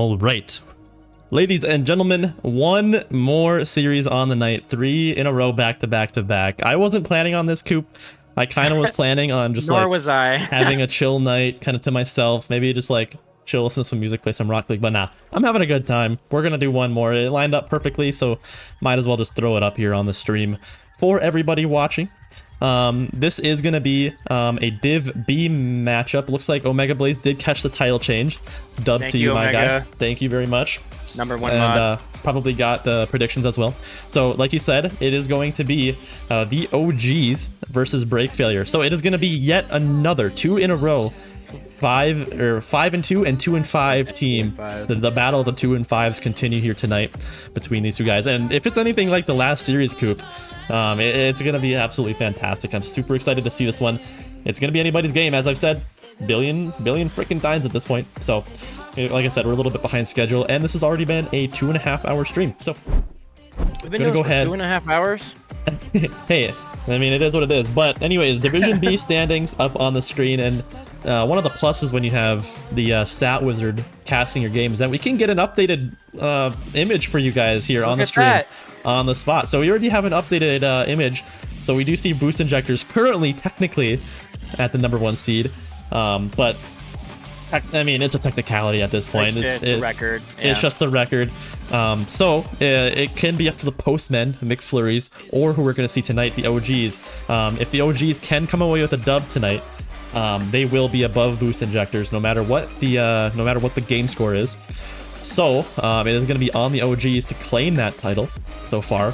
All right, ladies and gentlemen, one more series on the night, 3 in a row, back to back to back. I wasn't planning on this, Coop. I kind of was planning on just Nor was I. having a chill night kind of to myself, maybe just like chill, listen to some music, play some Rocket League, but nah, I'm having a good time. We're gonna do one more. It lined up perfectly, so might as well just throw it up here on the stream for everybody watching. This is going to be a Div B matchup. Looks like Omega Blaze did catch the title change. Dubs to you, my guy. Thank you very much. Number one and mod. Probably got the predictions as well. So like you said, it is going to be the OGs versus Break Failure. So it is going to be yet another 2 in a row. 5 and 2 and 2 and 5 team. The battle of the 2 and 5s continue here tonight between these two guys. And if it's anything like the last series, Coop, it's gonna be absolutely fantastic. I'm super excited to see this one. It's gonna be anybody's game, as I've said billion freaking times at this point. So like I said, we're a little bit behind schedule, and this has already been a 2.5 hour stream. So we've been doing this for 2.5 hours. Hey, I mean, it is what it is. But anyways, Division B standings up on the screen, and one of the pluses when you have the stat wizard casting your game is that we can get an updated image for you guys here on the stream on the spot. So we already have an updated image. So we do see boost injectors currently technically at the #1 seed, but I mean, it's a technicality at this point. It's the record. Yeah. It's just the record. So it can be up to the postmen, McFlurries, or who we're going to see tonight, the OGs. If the OGs can come away with a dub tonight, they will be above boost injectors, no matter what the game score is. So it is going to be on the OGs to claim that title. So far,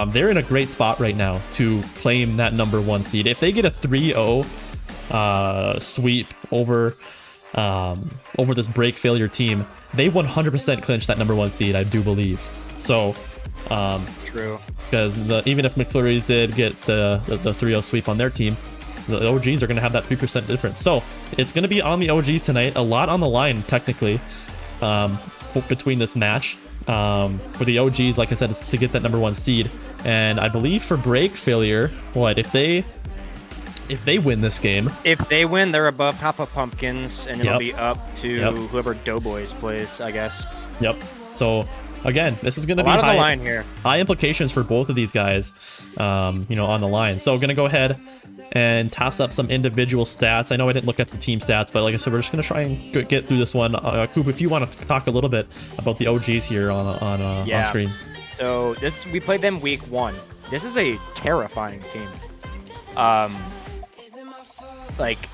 they're in a great spot right now to claim that #1 seed. If they get a 3-0 sweep over this Break Failure team, they 100% clinch that #1 seed, I do believe. So true, because even if McFlurries did get the 3-0 sweep on their team, the OGs are going to have that 3% difference. So it's going to be on the OGs tonight. A lot on the line technically between this match. For the OGs, like I said, it's to get that #1 seed, and I believe for Break Failure, what if they win this game? If they win, they're above Papa Pumpkins, and it'll be up to whoever Doughboys plays, I guess. Yep. So again, this is going to be high, line here. High implications for both of these guys, on the line. So going to go ahead and toss up some individual stats. I know I didn't look at the team stats, but like I said, we're just going to try and get through this one. Coop, if you want to talk a little bit about the OGs here on screen. So we played them week 1. This is a terrifying team. Like,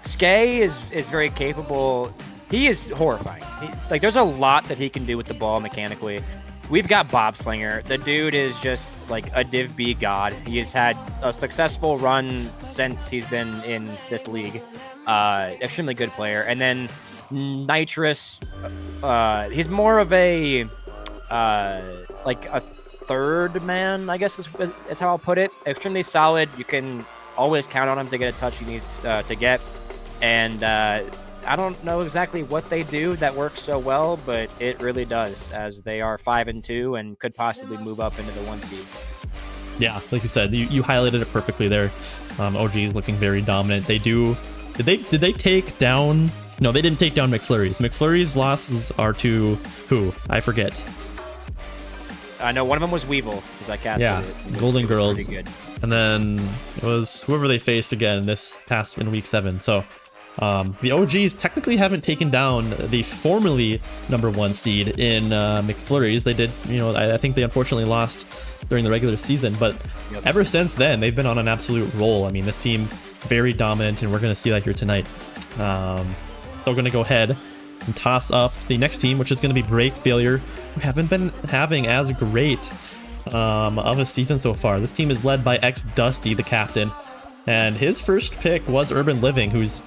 Skay is very capable. He is horrifying. There's a lot that he can do with the ball mechanically. We've got Bobslinger. The dude is just like a Div B god. He has had a successful run since he's been in this league. Extremely good player. And then Nitrous, he's more of a third man, I guess is how I'll put it. Extremely solid. You can always count on him to get a touch he needs to get. And I don't know exactly what they do that works so well, but it really does, as they are 5 and 2 and could possibly move up into the 1 seed. Yeah, like you said, you highlighted it perfectly there. OG is looking very dominant. Did they take down? No, they didn't take down McFlurries. McFlurries' losses are to who? I forget. I know one of them was Weevil, because I casted it. Golden Girls. Pretty good. And then it was whoever they faced again in week 7. So the OGs technically haven't taken down the formerly #1 seed in McFlurries. They did, I think they unfortunately lost during the regular season, but ever since then they've been on an absolute roll. I mean, this team very dominant, and we're going to see that here tonight. So we're going to go ahead and toss up the next team, which is going to be Break Failure, who haven't been having as great of a season so far. This team is led by Dusty, the captain, and his first pick was Urban Living, he's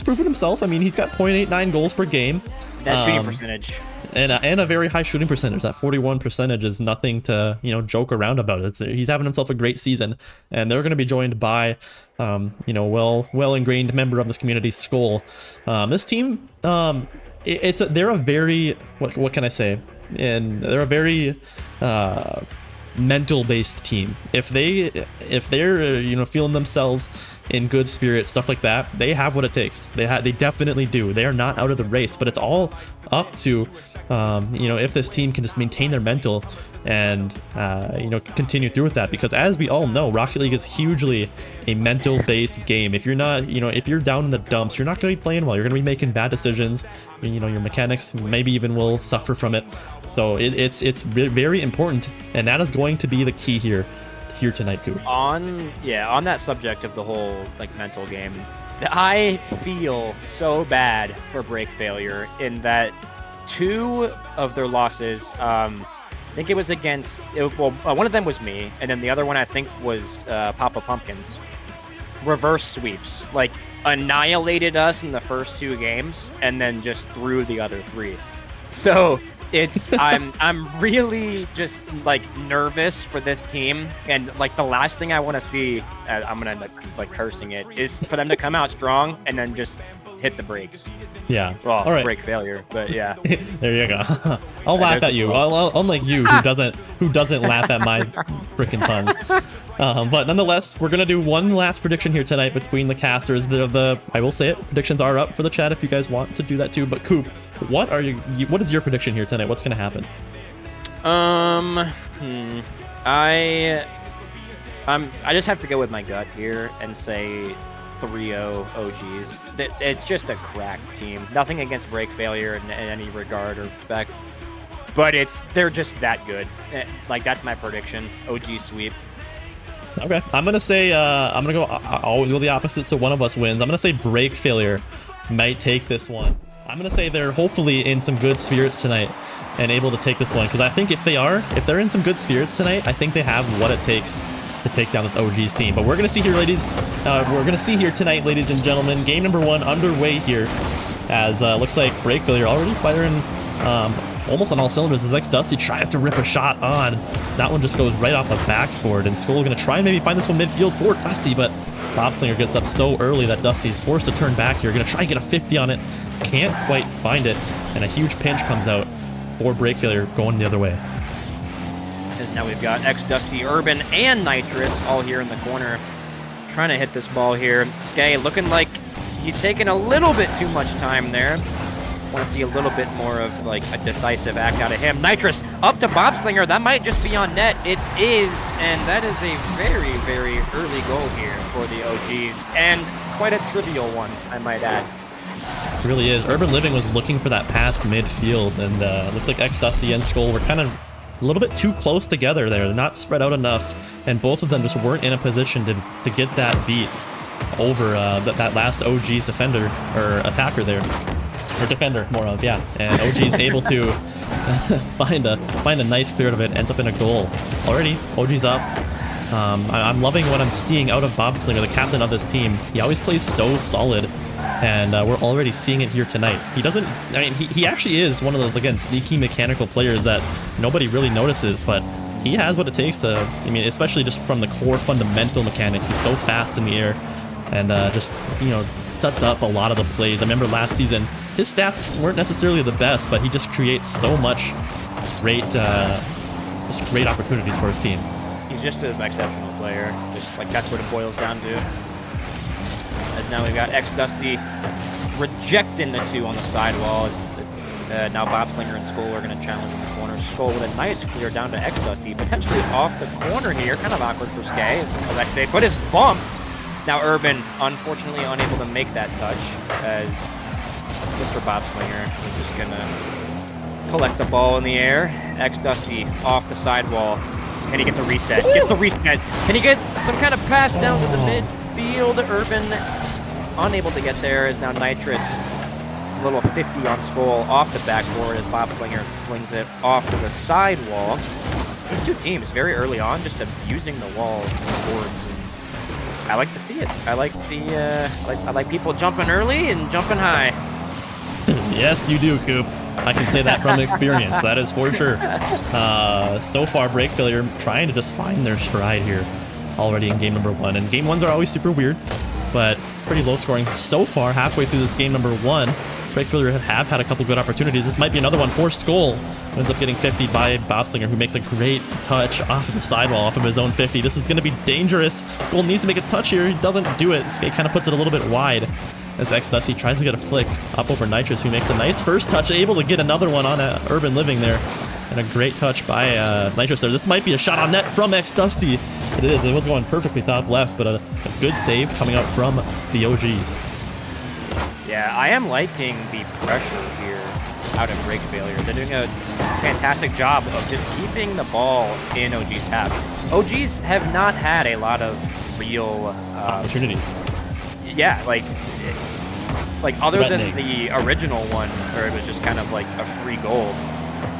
proven himself. I mean, he's got 0.89 goals per game. That shooting percentage. And a very high shooting percentage. That 41% is nothing to joke around about. He's having himself a great season, and they're going to be joined by well ingrained member of this community, Skull. This team, they're a very what can I say? And they're a very mental based team. If they're feeling themselves in good spirits, stuff like that, they have what it takes. They definitely do. They are not out of the race, but it's all up to, you know, if this team can just maintain their mental and, you know, continue through with that. Because as we all know, Rocket League is hugely a mental-based game. If you're not, you know, if you're down in the dumps, you're not going to be playing well. You're going to be making bad decisions. You know, your mechanics maybe even will suffer from it. So it's very important, and that is going to be the key here tonight, Coop. On that subject of the whole like mental game, I feel so bad for Break Failure in that 2 of their losses, I think it was against, one of them was me, and then the other one I think was Papa Pumpkins. Reverse sweeps, like annihilated us in the first 2 games, and then just threw the other 3. So it's I'm really just like nervous for this team, and like the last thing I want to see, I'm gonna end up like cursing it, is for them to come out strong and then just hit the brakes. Yeah. Well, all right. Break Failure, but yeah. There you go. I'll laugh at you. Unlike you, who doesn't laugh at my freaking puns. But nonetheless, we're gonna do one last prediction here tonight between the casters. I will say it, predictions are up for the chat if you guys want to do that too. But Coop, what is your prediction here tonight? What's gonna happen? I just have to go with my gut here and say 3-0 OGs. It's just a cracked team. Nothing against Break Failure in any regard or respect, but they're just that good. Like, that's my prediction. OG sweep. Okay, I'm gonna say I'm gonna go. I always go the opposite, so one of us wins. I'm gonna say Break Failure might take this one. I'm gonna say they're hopefully in some good spirits tonight and able to take this one, because I think if they're in some good spirits tonight, I think they have what it takes to take down this OG's team. But we're gonna see here, ladies. We're gonna see here tonight, ladies and gentlemen. Game number 1 underway here, as looks like Break Failure already firing almost on all cylinders as Dusty tries to rip a shot on. That one just goes right off the backboard, and Skull gonna try and maybe find this one midfield for Dusty, but Bobslinger gets up so early that Dusty is forced to turn back here. Gonna try and get a 50 on it. Can't quite find it, and a huge pinch comes out for Break Failure going the other way. And now we've got Dusty, Urban, and Nitrous all here in the corner, trying to hit this ball here. Skay looking like he's taking a little bit too much time there. Want to see a little bit more of like a decisive act out of him. Nitrous up to Bobslinger. That might just be on net. It is, and that is a very, very early goal here for the OGs, and quite a trivial one, I might add. It really is. Urban Living was looking for that pass midfield, and looks like Dusty and Skull were kind of a little bit too close together there. They're not spread out enough, and both of them just weren't in a position to get that beat over that last OG's defender or attacker there. Or defender, more of, yeah. And OG's able to find a nice clear of it, ends up in a goal. Already, OG's up. I'm loving what I'm seeing out of Bobslinger, the captain of this team. He always plays so solid, and we're already seeing it here tonight. He actually is one of those, again, sneaky mechanical players that nobody really notices, but he has what it takes to, especially just from the core fundamental mechanics. He's so fast in the air, and just, sets up a lot of the plays. I remember last season, his stats weren't necessarily the best, but he just creates so much great opportunities for his team. He's just an exceptional player. Just like that's what it boils down to. As now we've got Dusty rejecting the 2 on the sidewall. Now Bobslinger and Skull are going to challenge in the corner. Skull with a nice clear down to Dusty, potentially off the corner here. Kind of awkward for Skay as X8, but is bumped. Now Urban, unfortunately, unable to make that touch, as Mr. Bobslinger is just gonna collect the ball in the air. Dusty off the sidewall. Can he get the reset? Gets the reset. Can he get some kind of pass down to the midfield? Urban unable to get there, as now Nitrous, a little 50 on Skull off the backboard as Bobslinger slings it off to the sidewall. These 2 teams very early on just abusing the walls and the boards. I like to see it. I like I like people jumping early and jumping high. Yes, you do, Coop. I can say that from experience. That is for sure. So far, Break Failure trying to just find their stride here already in game number 1. And game 1s are always super weird, but it's pretty low scoring so far. Halfway through this game number 1, Break Failure have had a couple good opportunities. This might be another one for Skull. Ends up getting 50 by Bobslinger, who makes a great touch off of the sidewall, off of his own 50. This is going to be dangerous. Skull needs to make a touch here. He doesn't do it. Skate kind of puts it a little bit wide as X-Dusty tries to get a flick up over Nitrous, who makes a nice first touch, able to get another one on Urban Living there. And a great touch by Nitrous there. This might be a shot on net from X-Dusty. It is. It was going perfectly top left, but a good save coming out from the OGs. Yeah, I am liking the pressure here out of Break Failure. They're doing a fantastic job of just keeping the ball in OG's half. OGs have not had a lot of real opportunities. Yeah, like other than the original one, where it was just kind of like a free goal,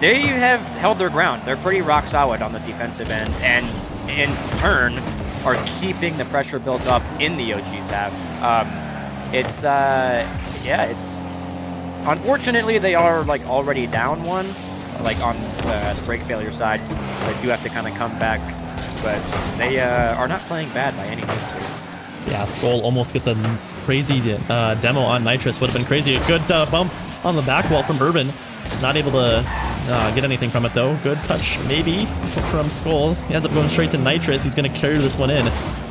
they have held their ground. They're pretty rock solid on the defensive end, and in turn are keeping the pressure built up in the OG's half. It's unfortunately they are like already down one, like on the Break Failure side. They do have to kind of come back, but they are not playing bad by any means. Yeah, Skull almost gets a crazy demo on Nitrous. Would have been crazy. A good bump on the back wall from Urban. Not able to get anything from it though. Good touch maybe from Skull. He ends up going straight to Nitrous. He's going to carry this one in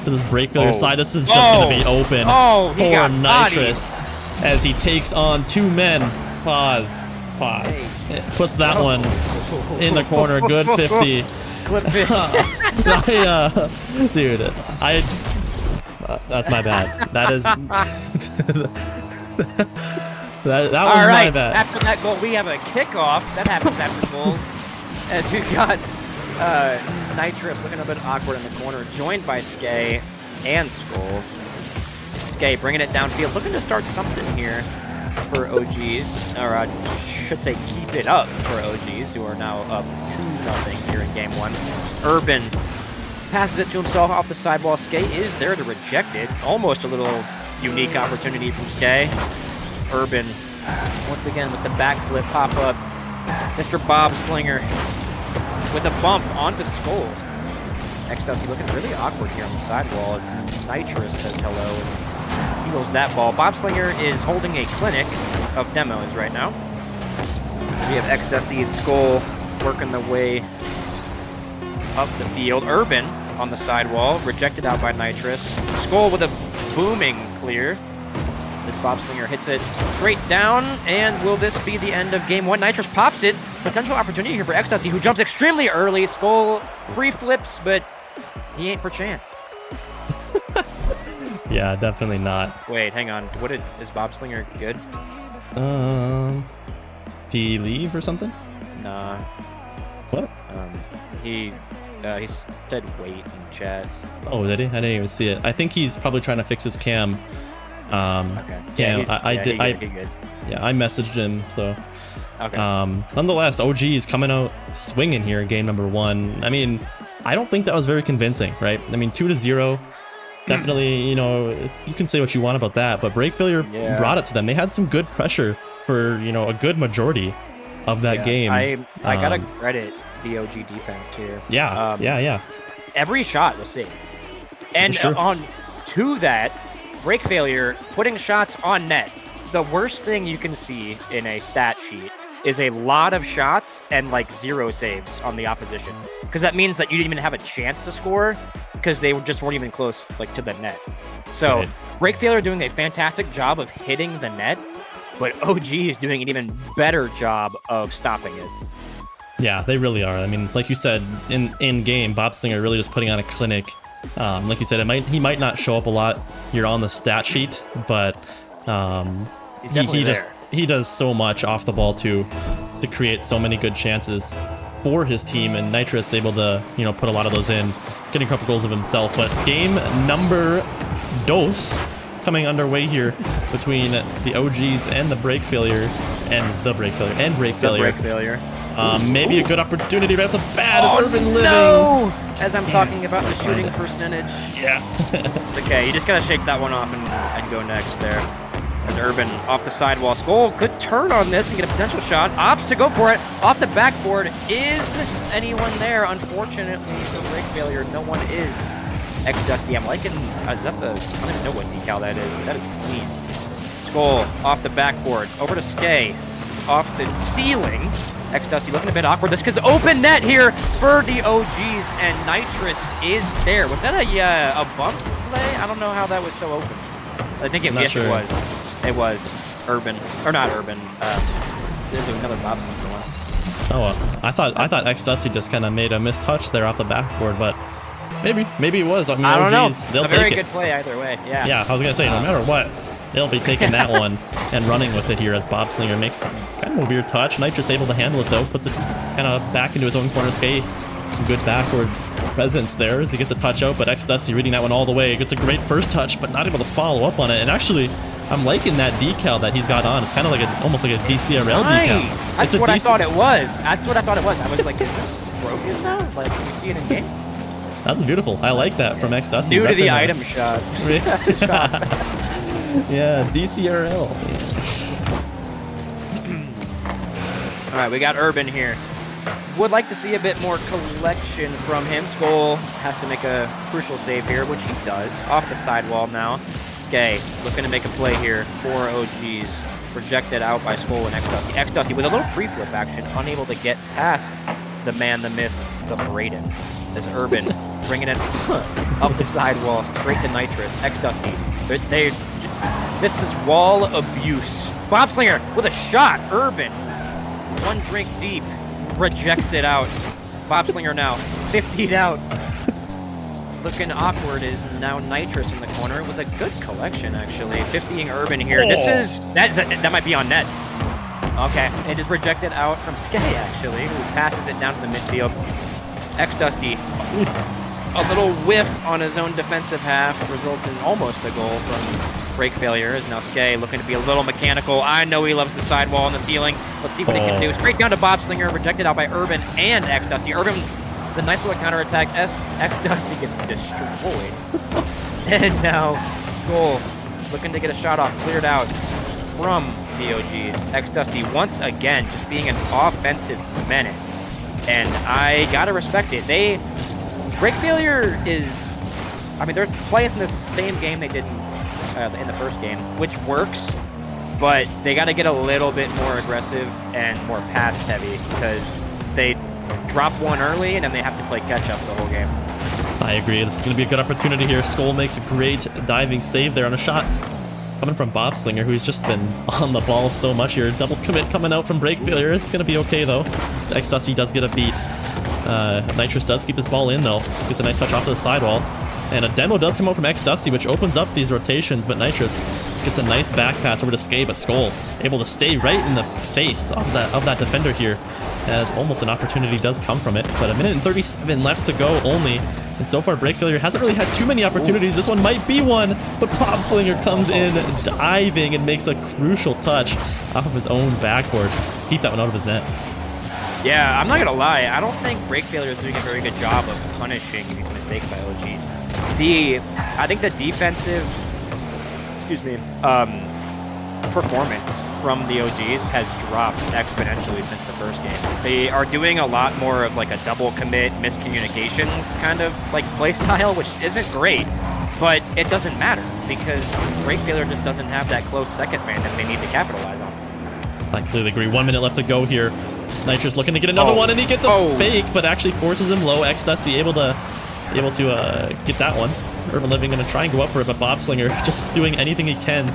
to this Break Failure side. This is just going to be open for Nitrous as he takes on two men. Pause. Puts that one in the corner. Good 50. Dude, that's my bad. That is that was my bad. After that goal, we have a kickoff. That happens after goals. As we've got Nitrous looking a bit awkward in the corner, joined by Skay and Skull. Skay bringing it downfield, looking to start something here for OGs, or I should say keep it up for OGs, who are now up 2-0 here in game one. Urban passes it to himself off the sidewall. Skay is there to reject it. Almost a little unique opportunity from Skay. Urban, once again with the backflip pop-up. Mr. Bobslinger with a bump onto Skull. X-Dusty looking really awkward here on the sidewall as Nitrous says hello and heals that ball. Bobslinger is holding a clinic of demos right now. We have X-Dusty and Skull working their way up the field. Urban on the sidewall, rejected out by Nitrous. Skull with a booming clear. This Bobslinger hits it straight down, and will this be the end of game one? Nitrous pops it. Potential opportunity here for X-Dusty, who jumps extremely early. Skull pre-flips, but he ain't per chance. Yeah, definitely not. Wait, hang on. Is Bobslinger good? Did he leave or something? Nah. What? He said wait in chat. Oh, did he? I didn't even see it. I think he's probably trying to fix his cam. Okay. Cam. Yeah, I messaged him. So. Okay. Nonetheless, OG is coming out swinging here in game number one. I mean, I don't think that was very convincing, right? I mean, 2-0. Definitely, you know, you can say what you want about that, but Break Failure brought it to them. They had some good pressure for, you know, a good majority of that game. I gotta credit the OG defense here. Yeah. Every shot was safe. And on to that, Break Failure putting shots on net. The worst thing you can see in a stat sheet is a lot of shots and like 0 saves on the opposition, because that means that you didn't even have a chance to score because they just weren't even close like to the net. So Break Failure doing a fantastic job of hitting the net, but OG is doing an even better job of stopping it. Yeah, they really are. I mean, like you said, in game, Bobslinger really just putting on a clinic. Like you said, he might not show up a lot here on the stat sheet, but he does so much off the ball to create so many good chances for his team, and Nitrous able to, you know, put a lot of those in, getting a couple goals of himself. But game number dos coming underway here between the OGs and the Break Failure maybe a good opportunity right off the bat as Urban Living. No! As I'm talking about the shooting percentage. Yeah. Okay, you just gotta shake that one off and go next there. As Urban off the sidewall. Skull could turn on this and get a potential shot. Opts to go for it. Off the backboard. Is anyone there? Unfortunately for Break Failure, no one is. X-Dusty, I'm liking, is that I don't even know what decal that is, but that is clean. Skull off the backboard. Over to Skay. Off the ceiling. X-Dusty looking a bit awkward. This is open net here for the OGs, and Nitrous is there. Was that a bump play? I don't know how that was so open. I think it, yes, sure. It was. It was Urban, or not Urban. There's another Bob one. Oh, I thought X-Dusty just kind of made a mistouch there off the backboard, but maybe it was. I mean, I don't OGs, know. They'll a take very it. good play either way. Yeah. Yeah, I was gonna say no matter what, they'll be taking that one and running with it here as Bobslinger makes kind of a weird touch. Nitrous able to handle it though, puts it kind of back into his own corner. Skate, some good backward presence there as he gets a touch out, but X-Dusty reading that one all the way. Gets a great first touch, but not able to follow up on it. And actually, I'm liking that decal that he's got on. It's kind of like almost like a DCRL decal. That's what I thought it was. That's what I thought it was. I was like, is this broken now? Like, can you see it in game? That's beautiful. I like that from X-Dusty. New to the item shot. Yeah, DCRL. All right, we got Urban here. Would like to see a bit more collection from him. Skull has to make a crucial save here, which he does. Off the sidewall now. Skay looking to make a play here for OGs. Projected out by Skull and X-Dusty. X-Dusty with a little free flip action, unable to get past the man, the myth, the Braden. As Urban bringing it up the sidewall, straight to Nitrous. X-Dusty. This is wall abuse. Bobslinger with a shot. Urban. One drink deep. Rejects it out. Bobslinger now 50'd out. Looking awkward is now Nitrous in the corner with a good collection, actually. 50ing Urban here. This is... That might be on net. Okay. It is rejected out from Skay, actually, who passes it down to the midfield. X-Dusty. A little whiff on his own defensive half results in almost a goal from break failure. Is now Skay looking to be a little mechanical. I know he loves the sidewall and the ceiling. Let's see what he can do. Straight down to Bobslinger, rejected out by Urban and X-Dusty. Urban with a nice little counterattack. X-Dusty gets destroyed. And now Goal looking to get a shot off, cleared out from the OGs. X-Dusty once again just being an offensive menace. And I gotta respect it. Break failure is, I mean, they're playing the same game they did in the first game, which works, but they got to get a little bit more aggressive and more pass heavy because they drop one early and then they have to play catch up the whole game. I agree. This is going to be a good opportunity here. Skull makes a great diving save there on a shot coming from Bobslinger, who's just been on the ball so much here. Double commit coming out from break failure. It's going to be okay though. X-Dusty does get a beat. Nitrous does keep this ball in though. Gets a nice touch off to the sidewall. And a demo does come out from X-Dusty, which opens up these rotations, but Nitrous gets a nice back pass over to Skay, but Skull able to stay right in the face of that defender here, as almost an opportunity does come from it. But a minute and 37 left to go only, and so far break failure hasn't really had too many opportunities. This one might be one, but Bobslinger comes in diving and makes a crucial touch off of his own backboard to keep that one out of his net. Yeah, I'm not gonna lie. I don't think break failure is doing a very good job of punishing these mistakes by OGs. I think the defensive, performance from the OGs has dropped exponentially since the first game. They are doing a lot more of like a double commit, miscommunication kind of like play style, which isn't great, but it doesn't matter because break failure just doesn't have that close second man that they need to capitalize on. I completely agree. 1 minute left to go here. Nitrous looking to get another one, and he gets a fake, but actually forces him low. X-Dusty able to get that one. Urban Living going to try and go up for it, but Bobslinger just doing anything he can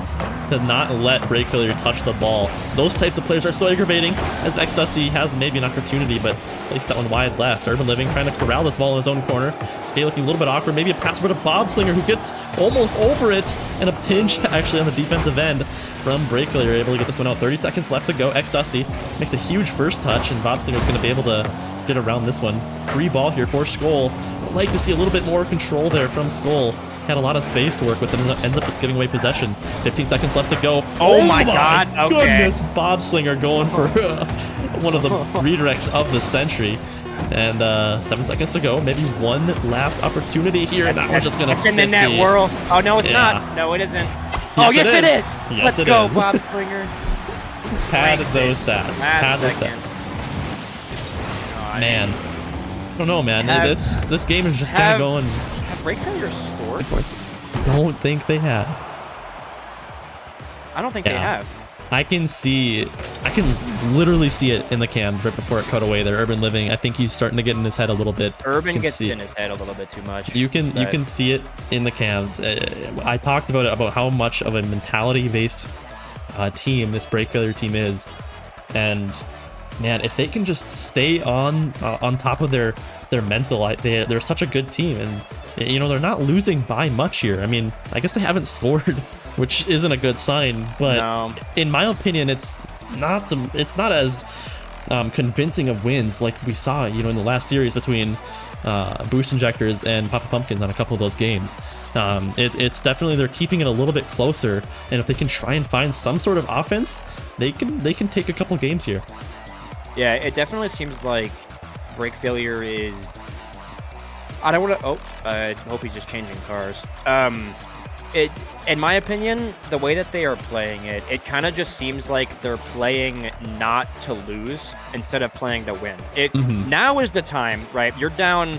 to not let break failure touch the ball. Those types of players are so aggravating, as X-Dusty has maybe an opportunity, but placed that one wide left. Urban Living trying to corral this ball in his own corner. Skay looking a little bit awkward. Maybe a pass over to Bobslinger, who gets almost over it, and a pinch actually on the defensive end from break failure. Able to get this one out. 30 seconds left to go. X-Dusty makes a huge first touch, and Bobslinger's going to be able to get around this one. Free ball here for Skull. I'd like to see a little bit more control there from Skull. Had a lot of space to work with and ends up just giving away possession. 15 seconds left to go. Oh my god, okay. Goodness, Bobslinger going for one of the redirects of the century. And 7 seconds to go. Maybe one last opportunity here. That was just going to fit in the net whirl. Oh, no, it's not. No, it isn't. Oh, yes, it is. Yes, Let's go, Bobslinger. Pad those stats. Pad those stats. Man. I don't know, man. This game is just kind of going... Have break failure scored? Don't think they had. I don't think they have. I can literally see it in the cams right before it cut away there. Urban Living, I think he's starting to get in his head a little bit. Urban gets in his head a little bit too much. You can see it in the cams. I talked about how much of a mentality-based team this Break Failure team is, and man, if they can just stay on top of their mental, they're such a good team, and you know they're not losing by much here. I mean, I guess they haven't scored, which isn't a good sign, but in my opinion, it's not as convincing of wins like we saw, you know, in the last series between Boost Injectors and Papa Pumpkins on a couple of those games. It's definitely, they're keeping it a little bit closer, and if they can try and find some sort of offense, they can take a couple games here. Yeah, it definitely seems like Break Failure is. I don't want to. Oh, I hope he's just changing cars. In my opinion, the way that they are playing it, it kind of just seems like they're playing not to lose instead of playing to win. Now is the time, right? You're down,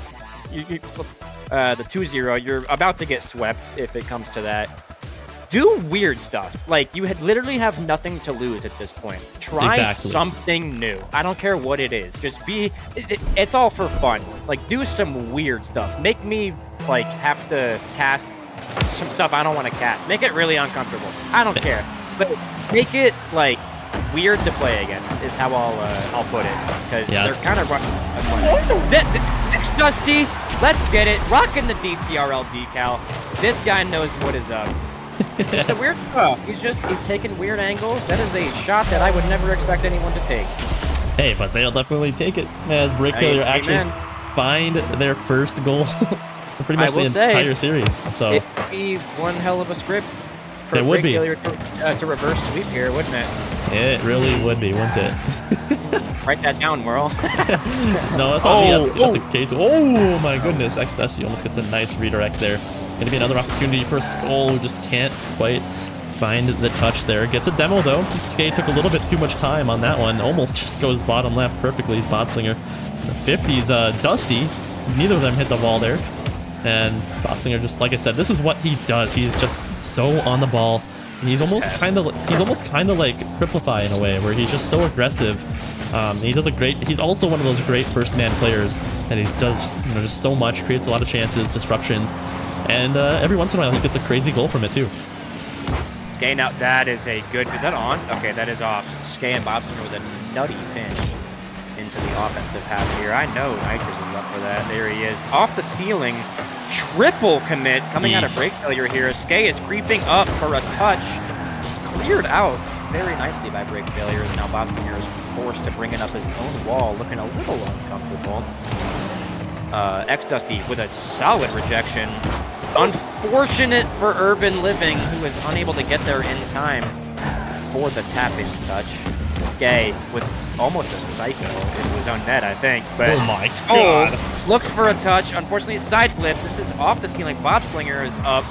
the 2-0. You're about to get swept if it comes to that. Do weird stuff. Like, you literally have nothing to lose at this point. Try something new. I don't care what it is. Just it's all for fun. Like, do some weird stuff. Make me, like, have to cast some stuff I don't want to cast. Make it really uncomfortable. I don't care. But make it, like, weird to play against is how I'll put it. Because they're kind of running. Dusty, let's get it. Rocking the DCRL decal. This guy knows what is up. It's just the weird stuff. He's taking weird angles. That is a shot that I would never expect anyone to take. Hey, but they'll definitely take it as Break Failure actually find their first goal for pretty much the entire series. So it'd be one hell of a script for Break Failure to reverse sweep here, wouldn't it? It really would be, wouldn't it? Write that down, Merle. No, I thought that's a cage. Oh my goodness, XDS almost gets a nice redirect there. Gonna be another opportunity for Skull, who just can't quite find the touch there. Gets a demo though. Skate took a little bit too much time on that one. Almost just goes bottom left perfectly. He's Bobslinger. The 50's Dusty. Neither of them hit the wall there. And Bobslinger, just like I said, this is what he does. He's just so on the ball. He's almost kind of like Cripplify in a way, where he's just so aggressive. He does he's also one of those great first man players, and he does just so much, creates a lot of chances, disruptions. And every once in a while, he gets a crazy goal from it, too. Skay, now that is a good... Is that on? Okay, that is off. Skay and Bobson with a nutty pinch into the offensive half here. I know Nitrous is up for that. There he is. Off the ceiling. Triple commit coming out of Break Failure here. Skay is creeping up for a touch. Cleared out very nicely by Break Failure. Now Bobson here is forced to bring it up his own wall, looking a little uncomfortable. X-Dusty with a solid rejection. Unfortunate for Urban Living, who is unable to get there in time for the tap-in touch. Skay with almost a psycho in his own net, I think. But oh my god! Looks for a touch. Unfortunately, side flip. This is off the ceiling. Bobslinger is up.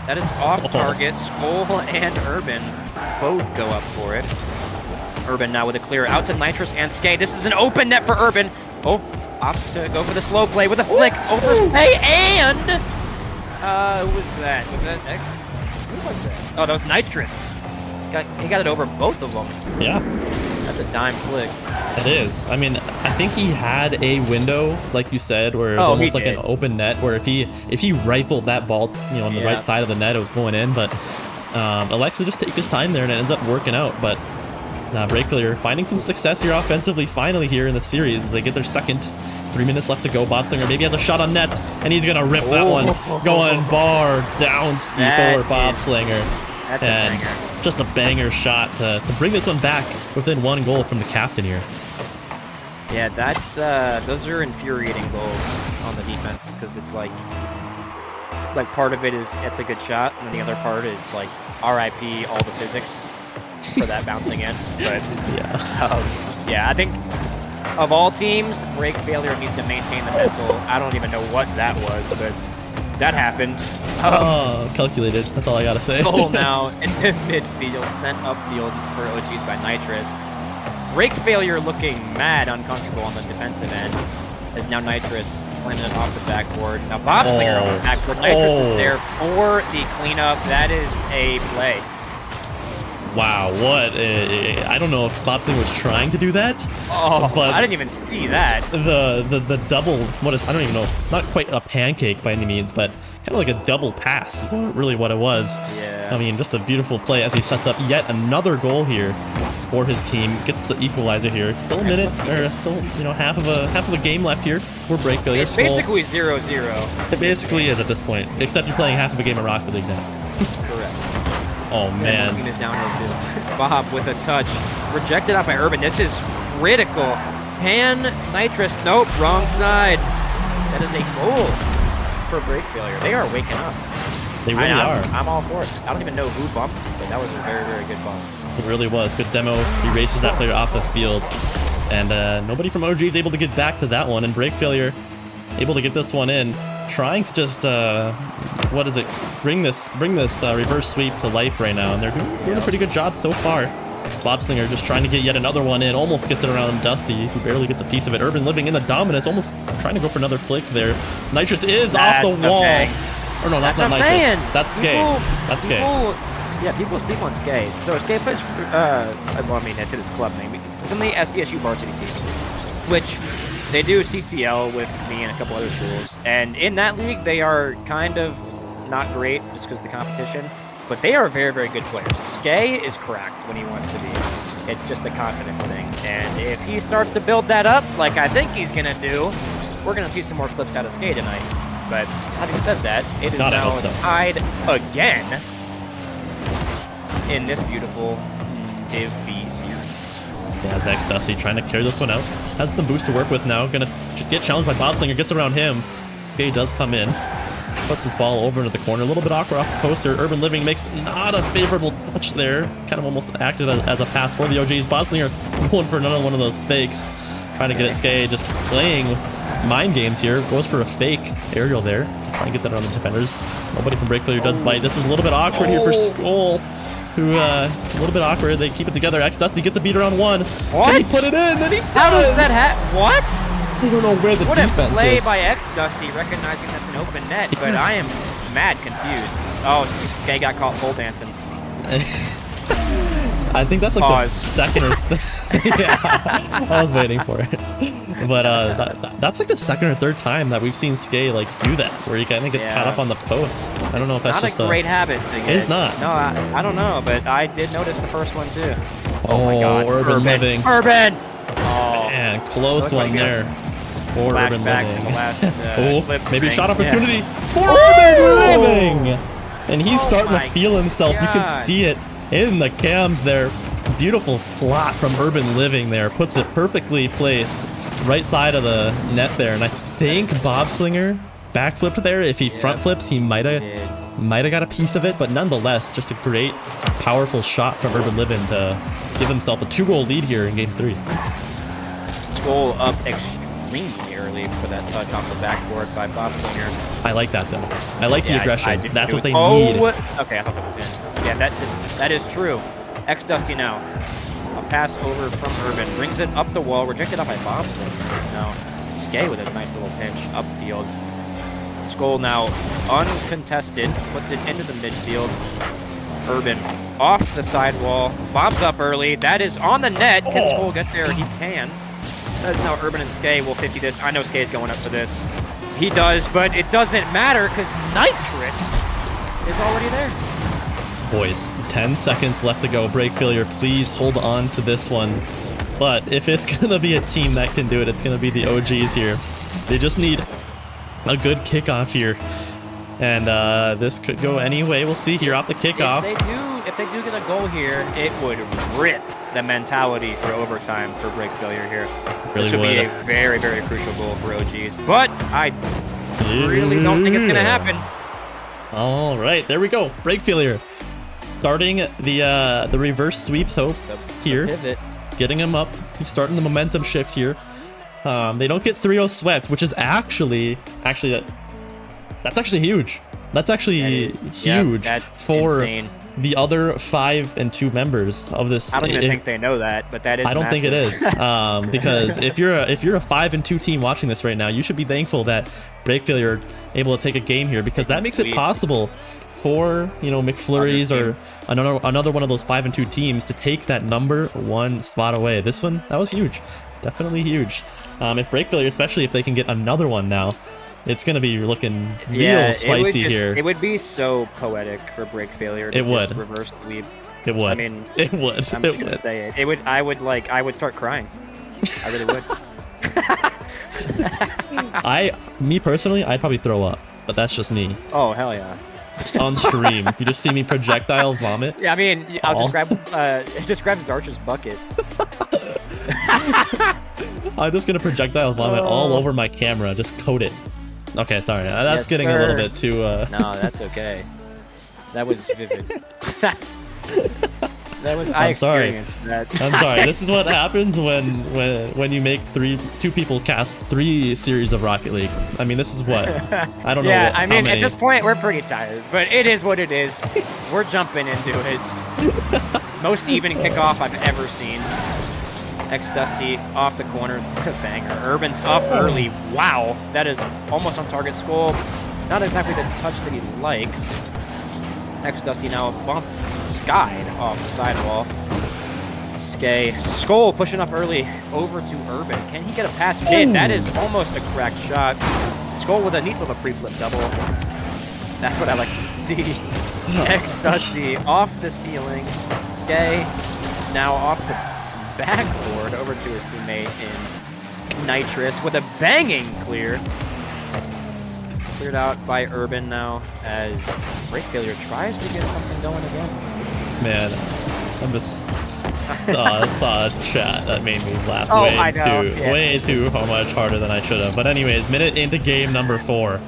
That is off target. Skull and Urban both go up for it. Urban now with a clear out to Nitrous and Skay. This is an open net for Urban. Oh, opts to go for the slow play with a flick over Skay and who was that? Was that X? Who was that? Oh, that was Nitrous. He got it over both of them. Yeah. That's a dime flick. It is. I mean, I think he had a window, like you said, where it was almost like an open net, where if he rifled that ball, on the right side of the net, it was going in. But Alexa just take his time there, and it ends up working out. But Break Failure finding some success here offensively, finally here in the series. They get their second. 3 minutes left to go. Bobslinger maybe has a shot on net, and he's gonna rip that one. Going bar down for Bobslinger. That's a banger. Just a banger shot to bring this one back within one goal from the captain here. Yeah, that's those are infuriating goals on the defense, because it's like part of it is it's a good shot, and then the other part is like RIP all the physics for that bouncing in. But yeah, I think of all teams, Break Failure needs to maintain the mental. I don't even know what that was, but that happened. Calculated. That's all I gotta say. Skull now in midfield, sent upfield for OGs by Nitrous. Break Failure looking mad uncomfortable on the defensive end, as now Nitrous slamming it off the backboard. Now Bobslinger on the backboard. Nitrous is there for the cleanup. That is a play. Wow, what? I don't know if Bobsling was trying to do that. Oh, but I didn't even see that. The double, I don't even know. It's not quite a pancake by any means, but kind of like a double pass is really what it was. Yeah. I mean, just a beautiful play as he sets up yet another goal here for his team. Gets the equalizer here. Still a minute, or still, you know, half of a game left here for break failure. It's basically 0-0. It basically is at this point, except you're playing half of a game of Rocket League now. Correct. Oh man. Team is downhill too. Bob with a touch, rejected out by Urban. This is critical. Pan nitrous. Nope, wrong side. That is a goal for break failure. They are waking up. They really are. I'm all for it. I don't even know who bumped, but that was a very, very good bump. It really was. Good demo. He races that player off the field. And nobody from OG is able to get back to that one. And break failure able to get this one in. Trying to just, what is it? Bring this reverse sweep to life right now. And they're doing a pretty good job so far. Bobslinger just trying to get yet another one in. Almost gets it around Dusty, who barely gets a piece of it. Urban living in the dominance. Almost trying to go for another flick there. Nitrous is off the wall. Okay. Or no, that's not Nitrous. That's Skay. That's Skay. Yeah, people sleep on Skay. So Skay plays, well, I mean, that's his club name. It's in the SDSU varsity team, which they do CCL with me and a couple other schools. And in that league, they are kind of not great just because of the competition, but they are very, very good players. Skay is cracked when he wants to be. It's just a confidence thing. And if he starts to build that up, like I think he's going to do, we're going to see some more clips out of Skay tonight. But having said that, it is now tied again in this beautiful DIV B series. Yeah, Zach Dusty trying to carry this one out. Has some boost to work with now. Gonna get challenged by Bobslinger. Gets around him. Okay, does come in. Puts his ball over into the corner. A little bit awkward off the poster. Urban Living makes not a favorable touch there. Kind of almost acted as a pass for the OGs. Bobslinger going for another one of those fakes. Trying to get it Skay. Just playing mind games here. Goes for a fake aerial there to try and get that on the defenders. Nobody from break failure does bite. This is a little bit awkward here for Skull, who a little bit awkward. They keep it together. X Dusty gets a beat around one. What? Can he put it in? And he does. How does that happen? What? I don't know where the defense is. What a play by X Dusty, recognizing that's an open net, but I am mad confused. Oh, Skay got caught pole dancing. I think that's like the second or yeah, I was waiting for it. But that's like the second or third time that we've seen Skay like do that, where he kind of gets caught up on the post. I don't know if that's just a great habit to get. It's not. No, I don't know, but I did notice the first one too. Oh my God, Urban Living. Urban! Oh, man, close one there. For Urban Living. Oh, maybe a shot opportunity for Urban Living! And he's starting to feel himself. You can see it in the cams there. Beautiful slot from Urban Living there. Puts it perfectly placed right side of the net there. And I think Bobslinger backflipped there. If he front flips, he might have got a piece of it. But nonetheless, just a great, powerful shot from Urban Living to give himself a 2-goal lead here in game 3. Goal up extremely early for that touch off the backboard by Bobslinger. I like that though. I like the aggression. That's what they need. Okay, I thought that was in. Yeah, that is true. X Dusty now. A pass over from Urban. Brings it up the wall. Rejected up by Bobslinger. Now, Skay with a nice little pinch upfield. Skull now uncontested. Puts it into the midfield. Urban off the sidewall. Bob's up early. That is on the net. Can Skull get there? He can. That's now Urban and Skay will 50 this. I know Skay's going up for this. He does, but it doesn't matter because Nitrous is already there. Boys, 10 seconds left to go. Break failure, please hold on to this one. But if it's going to be a team that can do it, it's going to be the OGs here. They just need a good kickoff here. And this could go any way. We'll see here off the kickoff. If they do get a goal here, it would rip the mentality for overtime for break failure here. This would be a very, very crucial goal for OGs. But I really don't think it's going to happen. All right, there we go. Break failure. Starting the reverse sweeps hope here. Pivot. Getting him up. He's starting the momentum shift here. They don't get 3-0 swept, which is actually that's actually huge. That's actually huge that's for insane. the other 5 and 2 members of this. I don't even think they know that, but that is. I don't think it is, massive. because if you're a 5 and 2 team watching this right now, you should be thankful that Break Failure are able to take a game here, because that makes it possible for, you know, McFlurries or another one of those 5 and 2 teams to take that number 1 spot away. This one, that was huge, definitely huge. If Break Failure, especially if they can get another one now, it's gonna be looking real spicy here. It would be so poetic for Break Failure to just reverse sweep. It would. I mean, it would. I'm just gonna say it. It would. I would start crying. I really would. Me personally, I'd probably throw up, but that's just me. Oh hell yeah! Just on stream, you just see me projectile vomit. Yeah, I mean, I'll just grab Zarch's bucket. I'm just gonna projectile vomit all over my camera, just coat it. Okay, sorry, that's getting a little bit too. No, that's okay. That was vivid. I'm sorry. I'm sorry. This is what happens when you make 2 people cast 3 series of Rocket League. I mean, this is what I don't know. Yeah, I mean, at this point we're pretty tired, but it is what it is. We're jumping into it. Most even kickoff I've ever seen. Dusty off the corner, banger. Urban's up early. Wow, that is almost on target. Skull, not exactly the touch that he likes. Dusty now bumped, skied off the sidewall. Skull pushing up early over to Urban. Can he get a pass? He did. That is almost a cracked shot. Skull with a neat little pre-flip double. That's what I like to see. Dusty off the ceiling. Now off the backboard over to his teammate in Nitrous with a banging clear. Cleared out by Urban now as Break Failure tries to get something going again. Man, I'm just saw a chat that made me laugh way too much harder than I should have. But anyways, minute into game number 4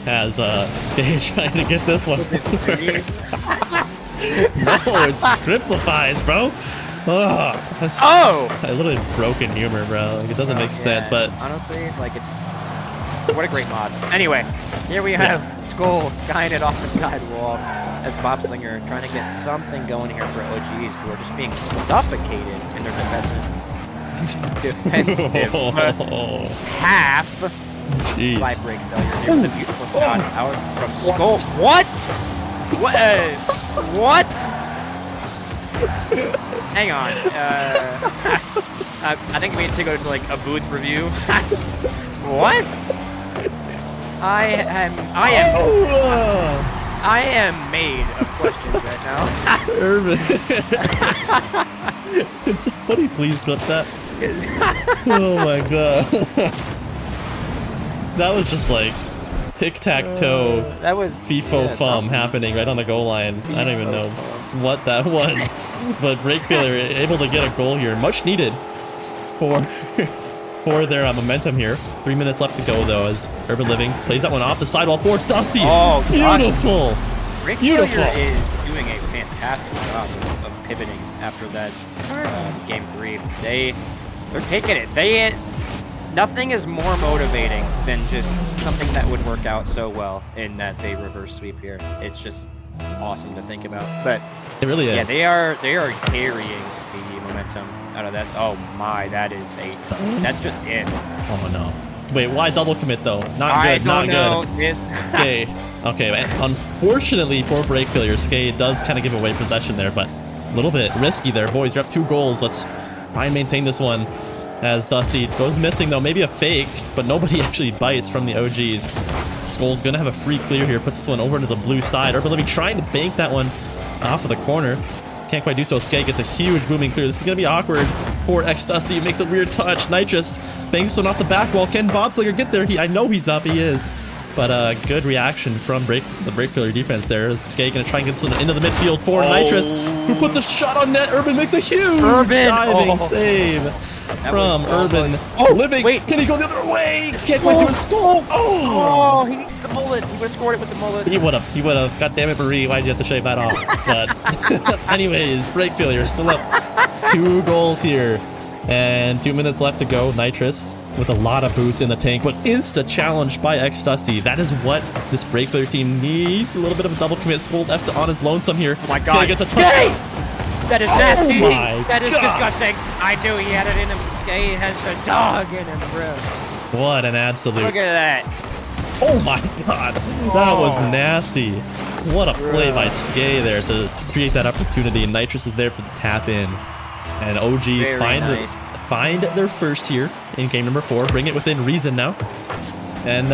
as Skate trying to get this one. No, it's Cripplifies, bro. I literally broken humor, bro. Like, it doesn't make sense, but honestly, like, what a great mod. Anyway, here we have Skull skying it off the sidewall as Bobslinger trying to get something going here for OGs who are just being suffocated in their defensive half by Break Failure. Here's the beautiful shot out from Skull. What? What? Hang on. I think we need to go to like a booth review. What? I am made of questions right now. Urban. Can somebody please clip that? Oh my god. That was just like tic-tac-toe, that was FIFO-fum happening right on the goal line. I don't even know what that was, but Break Failure able to get a goal here, much needed for their momentum here. 3 minutes left to go though, as Urban Living plays that one off the sidewall for Dusty. Oh, beautiful! Break Failure is doing a fantastic job of pivoting after that game 3. They're taking it. Nothing is more motivating than just something that would work out so well in that they reverse sweep here. It's just awesome to think about. But it really is. Yeah, they are carrying the momentum out of that. Oh my, that's just it. Oh no. Wait, why double commit though? Not good, not good. Okay. Okay, unfortunately for Break Failure, Skate does kind of give away possession there, but a little bit risky there. Boys, you're up 2 goals. Let's try and maintain this one. As Dusty goes missing though, maybe a fake, but nobody actually bites from the OGs. Skull's gonna have a free clear here, puts this one over to the blue side. Urban Living trying to bank that one off of the corner. Can't quite do so. Skate gets a huge booming clear. This is gonna be awkward for Dusty. Makes a weird touch. Nitrous bangs this one off the back wall. Can Bobslinger get there? I know he's up, he is. But good reaction from the Break Failure defense there. Skate gonna try and get this one into the midfield for Nitrous, who puts a shot on net. Urban makes a huge diving save from Urban. Living. Wait. Can he go the other way? Can't quite do his Skull. Oh, he needs the mullet. He would have scored it with the mullet. He would have. God damn it, Marie. Why'd you have to shave that off? But anyways, Break Failure still up 2 goals here. And 2 minutes left to go. Nitrous with a lot of boost in the tank, but insta challenged by X-Dusty. That is what this Break Failure team needs. A little bit of a double commit. Skull left on his lonesome here. Oh my god. Gets a touch. That is nasty. Oh my that is god. Disgusting. I knew he had it in him. Skay has a dog in him, bro. What an absolute. Look at that. Oh my god. That was nasty. What a play by Skay there to create that opportunity. And Nitrous is there for the tap in. And OGs find their first here in game number 4. Bring it within reason now. And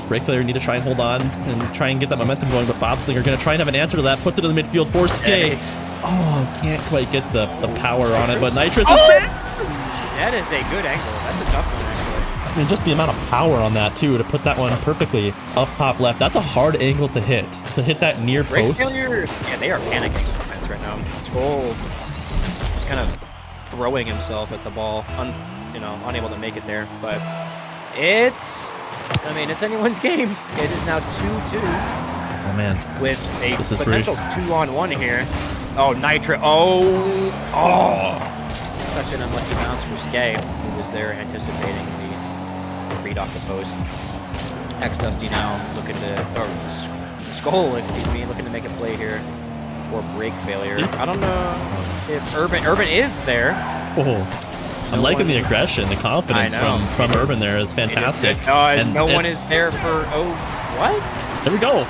Break Failure need to try and hold on and try and get that momentum going. But Bobslinger going to try and have an answer to that. Puts it in the midfield for Skay. Oh, can't quite get the power on it. But Nitrous is there. That is a good angle. That's a tough one, actually. And just the amount of power on that, too, to put that one perfectly up top left. That's a hard angle to hit. To hit that near post. Yeah, they are panicking offense right now. Skull just kind of throwing himself at the ball, unable to make it there. But it's anyone's game. It is now 2-2. Oh, man. With a potential 2-on-1 here. Oh, Nitro. Oh. Such an unlucky bounce for Skay, who was there anticipating the read off the post. X-Dusty now looking to, or Skull, excuse me, looking to make a play here for Break Failure. I don't know if Urban is there. Oh, I'm liking the aggression, the confidence from Urban there is fantastic. And no one is there for, what? There we go.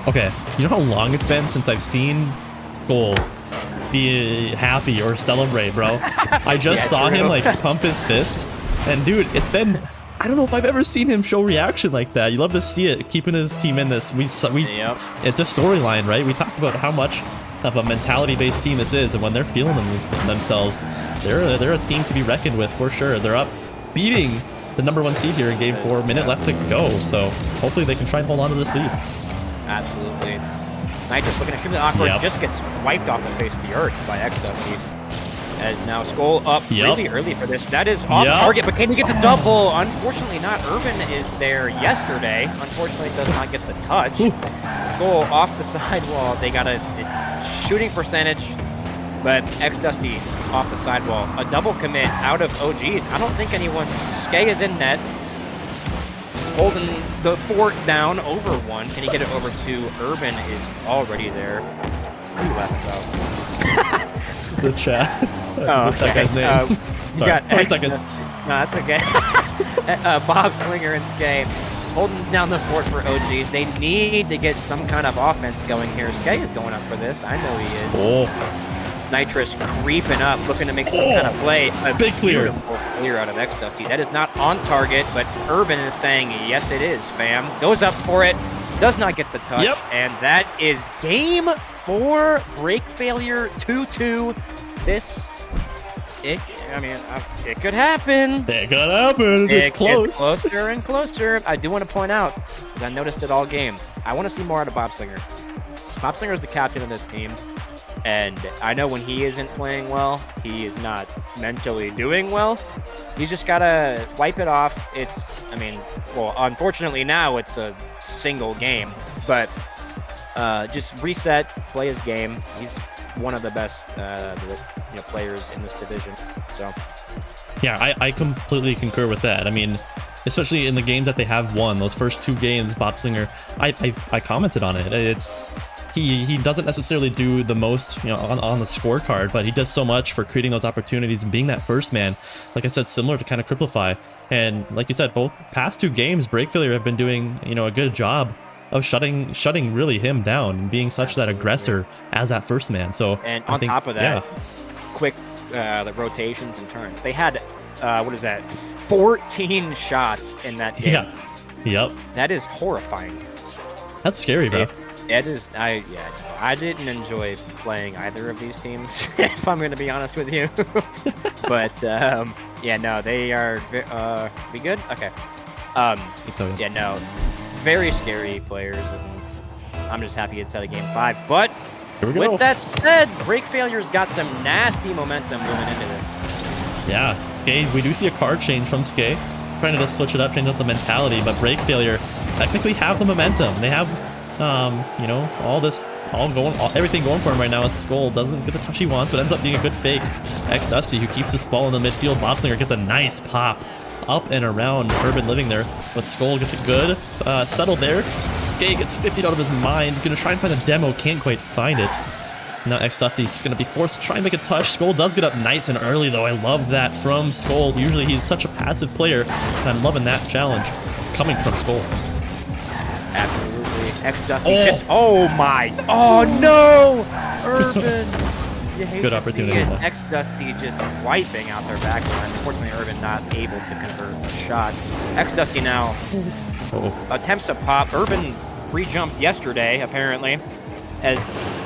Okay, you know how long it's been since I've seen Skull be happy or celebrate, bro? I just saw him like pump his fist, and dude, it's been, I don't know if I've ever seen him show reaction like that. You love to see it, keeping his team in this. It's a storyline, right? We talked about how much of a mentality-based team this is, and when they're feeling themselves, they're a team to be reckoned with for sure. They're up, beating the #1 seed here in game 4. Minute left to go, so hopefully they can try and hold on to this lead. Absolutely. Nitrous looking extremely awkward, just gets wiped off the face of the earth by X-Dusty. As now Skull up really early for this. That is off target, but can he get the double? Unfortunately not. Urban is there yesterday. Unfortunately does not get the touch. Skull off the sidewall. They got a shooting percentage, but X-Dusty off the sidewall. A double commit out of OGs. I don't think Skay is in net. Holding the fort down over 1. Can he get it over 2? Urban is already there. What are you laughing about? The chat. Oh, okay. That guy's name. Sorry, 20 seconds. No, that's okay. Bobslinger and Skay holding down the fort for OGs. They need to get some kind of offense going here. Skay is going up for this. I know he is. Nitrous creeping up, looking to make some kind of play. A big clear. Beautiful clear out of X-Dusty. That is not on target, but Urban is saying, yes, it is, fam. Goes up for it, does not get the touch, and that is game 4. Break Failure 2-2. It could happen. It could happen. It's close. Closer and closer. I do want to point out, because I noticed it all game, I want to see more out of Bobslinger. Bobslinger is the captain of this team. And I know when he isn't playing well, he is not mentally doing well. You just gotta wipe it off. Unfortunately now it's a single game, but just reset, play his game. He's one of the best players in this division. So yeah, I completely concur with that. I mean, especially in the games that they have won, those first 2 games, Bobslinger, I commented on it. He doesn't necessarily do the most, on the scorecard, but he does so much for creating those opportunities and being that first man. Like I said, similar to kind of Cripplify. And like you said, both past 2 games, Break Failure have been doing, a good job of shutting really him down and being such that aggressor as that first man. So and on top of that, quick the rotations and turns. They had 14 shots in that game. Yep. That is horrifying. That's scary, bro. It is. I didn't enjoy playing either of these teams, if I'm going to be honest with you. But they are. We good? Okay. Very scary players, and I'm just happy it's out of game 5. But with that said, Break Failure's got some nasty momentum moving into this. Yeah, Skay. We do see a card change from Skay, trying to just switch it up, change up the mentality. But Break Failure technically have the momentum. They have. All this everything going for him right now. As Skull doesn't get the touch he wants, but ends up being a good fake. X-Dusty, who keeps this ball in the midfield. Bobslinger gets a nice pop up and around Urban Living there, but Skull gets a good settle there. Skay gets 50 out of his mind. Gonna try and find a demo, can't quite find it. Now X-Dusty's gonna be forced to try and make a touch. Skull does get up nice and early though. I love that from Skull. Usually he's such a passive player, and I'm loving that challenge coming from Skull. Absolutely. X-Dusty oh my. Oh no! Urban! You hate Good to opportunity. see it. X-Dusty just wiping out their backline. Unfortunately, Urban not able to convert a shot. X-Dusty now attempts a pop. Urban re-jumped yesterday, apparently, as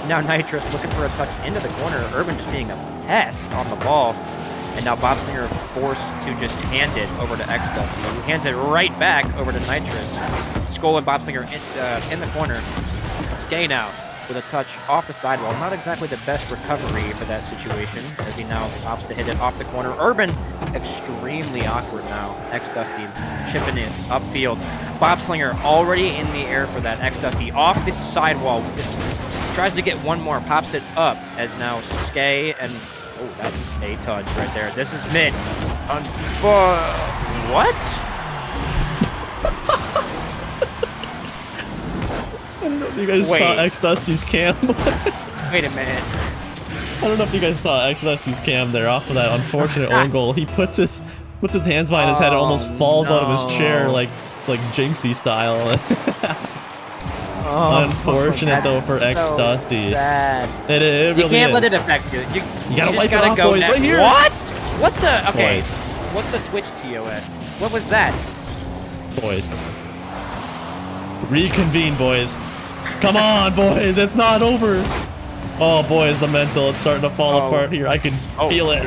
now Nitrous looking for a touch into the corner. Urban just being a pest on the ball. And now Bobslinger forced to just hand it over to X-Dusty, who hands it right back over to Nitrous. Skull and Bobslinger in the corner. Skay now with a touch off the sidewall. Not exactly the best recovery for that situation, as he now opts to hit it off the corner. Urban, extremely awkward now. X-Dusty chipping in upfield. Bobslinger already in the air for that. X-Dusty off the sidewall. Tries to get one more, pops it up, as now Skay and... Oh, that's a touch right there. This is mid. What? I don't know if you guys saw X-Dusty's cam. Wait a minute. I don't know if you guys saw X-Dusty's cam there off of that unfortunate own goal. He puts his hands behind his head and almost falls out of his chair like Jinxie style. Unfortunate though for X-Dusty. It really you can't is. let it affect you. You gotta wipe it gotta off, go boys, right here. What? What the? Okay. Boys. What's the Twitch TOS? What was that? Boys. Reconvene, boys. Come on, boys. It's not over. Oh, boys, the mental. It's starting to fall apart here. I can feel it.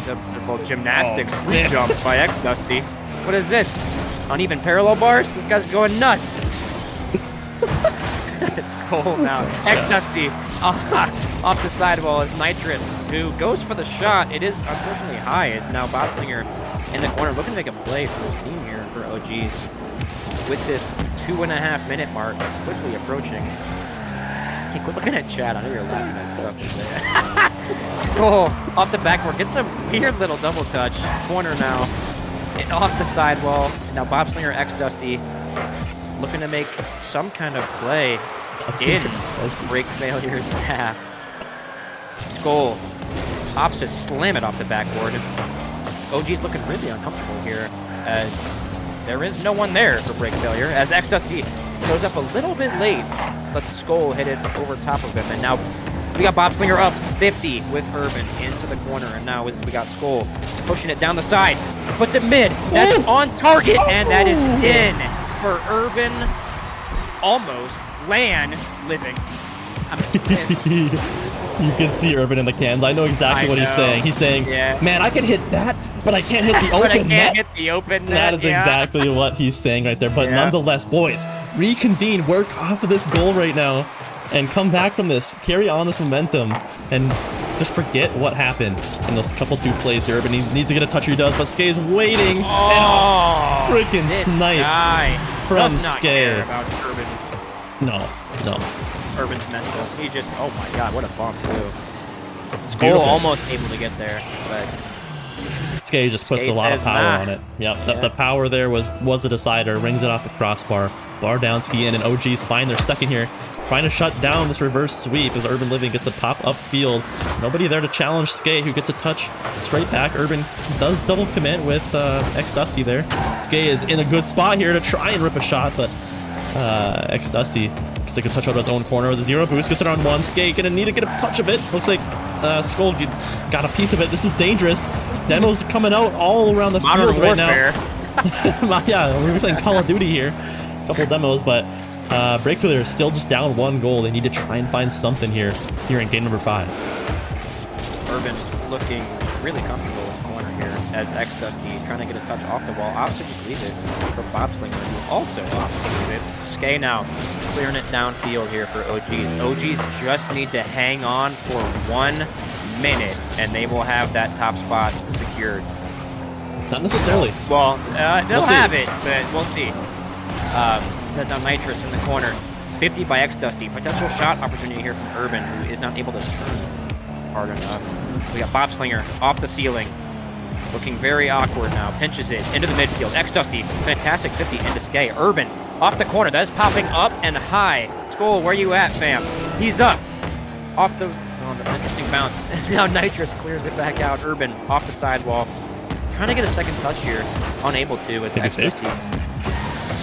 The little gymnastics jump by X-Dusty. What is this? Uneven parallel bars? This guy's going nuts. Skull now. X-Dusty off the sidewall is Nitrous, who goes for the shot. It is unfortunately high. It's now Bobslinger in the corner looking to make a play for his team here for OGs. With this 2.5 minute mark quickly approaching. Hey, quit looking at chat. I know you're laughing at stuff. Skull off the backboard gets a weird little double touch. Corner now. And off the sidewall. And now Bobslinger X-Dusty looking to make some kind of play in break failures half. Skull opts to slam it off the backboard. OG's looking really uncomfortable here as there is no one there for break failure, as X-Dusty shows up a little bit late. Let's Skull hit it over top of him, and now we got Bobslinger up 50 with Urban into the corner, and now we got Skull pushing it down the side, puts it mid. That's on target, and that is in for Urban. Almost Living. You can see Urban in the cams. I know exactly what he's saying. He's saying, man, I can hit that, but I can't hit the open net. But I can't hit the open net. That is exactly what he's saying right there. But nonetheless, boys, reconvene, work off of this goal right now, and come back from this. Carry on this momentum, and just forget what happened in those couple 2 plays here. Urban needs to get a touch, he does, but Skay's waiting. And freaking snipe from Skay. No. Urban's mental. He just, oh my god, what a bump too. Skull almost able to get there, but Skay just puts a lot of power on it. Yep, the power there was a decider. Rings it off the crossbar. Bardowski in, and OGs find their second here. Trying to shut down this reverse sweep as Urban Living gets a pop upfield. Nobody there to challenge Skay, who gets a touch straight back. Urban does double commit with X-Dusty there. Skay is in a good spot here to try and rip a shot, but X-Dusty gets a good touch out of his own corner with a 0 boost. Gets it on 1. Skay gonna need to get a touch of it. Looks like Skull got a piece of it. This is dangerous. Demos coming out all around the field right now. Yeah, we're playing Call of Duty here. A couple demos, but Breakthrough is still just down 1 goal. They need to try and find something here in game number 5. Urban looking really comfortable in the corner here as X-Dusty trying to get a touch off the wall. Opts to just leave it for Bobslinger, who also opts to leave it. Skay now clearing it downfield here for OGs. OGs just need to hang on for 1 minute, and they will have that top spot secured. Not necessarily. Well, they'll have it, but we'll see. Now Nitrous in the corner. 50 by X Dusty. Potential shot opportunity here from Urban, who is not able to turn hard enough. We got Bob Slinger off the ceiling. Looking very awkward now. Pinches it into the midfield. X Dusty, fantastic 50 into Skay. Urban off the corner. That is popping up and high. Skull, where you at, fam? He's up. Off the interesting bounce. Now Nitrous clears it back out. Urban off the sidewall. Trying to get a second touch here. Unable to as X Dusty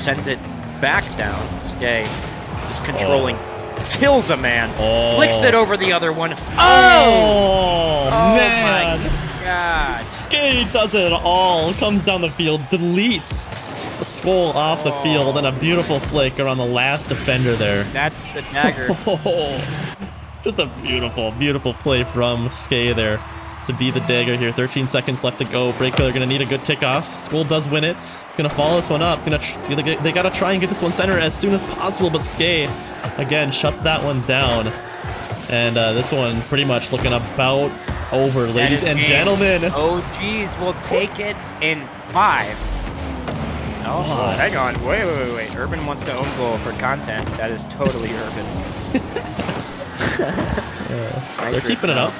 sends it back down. Skay is controlling. Kills a man. Flicks it over the other one. Oh man. My God. Skate does it all. Comes down the field, deletes the Skull off the field, and a beautiful flick around the last defender there. That's the dagger. Just a beautiful, beautiful play from Skay there to be the dagger here. 13 seconds left to go. Breakfailure gonna need a good kickoff. Skull does win it. Gonna follow this one up. They gotta try and get this one center as soon as possible, but Skay again shuts that one down. And this one pretty much looking about over, ladies and gentlemen. OGs will take it in 5. Oh, hang on. Wait. Urban wants to own goal for content. That is totally Urban. They're keeping it up.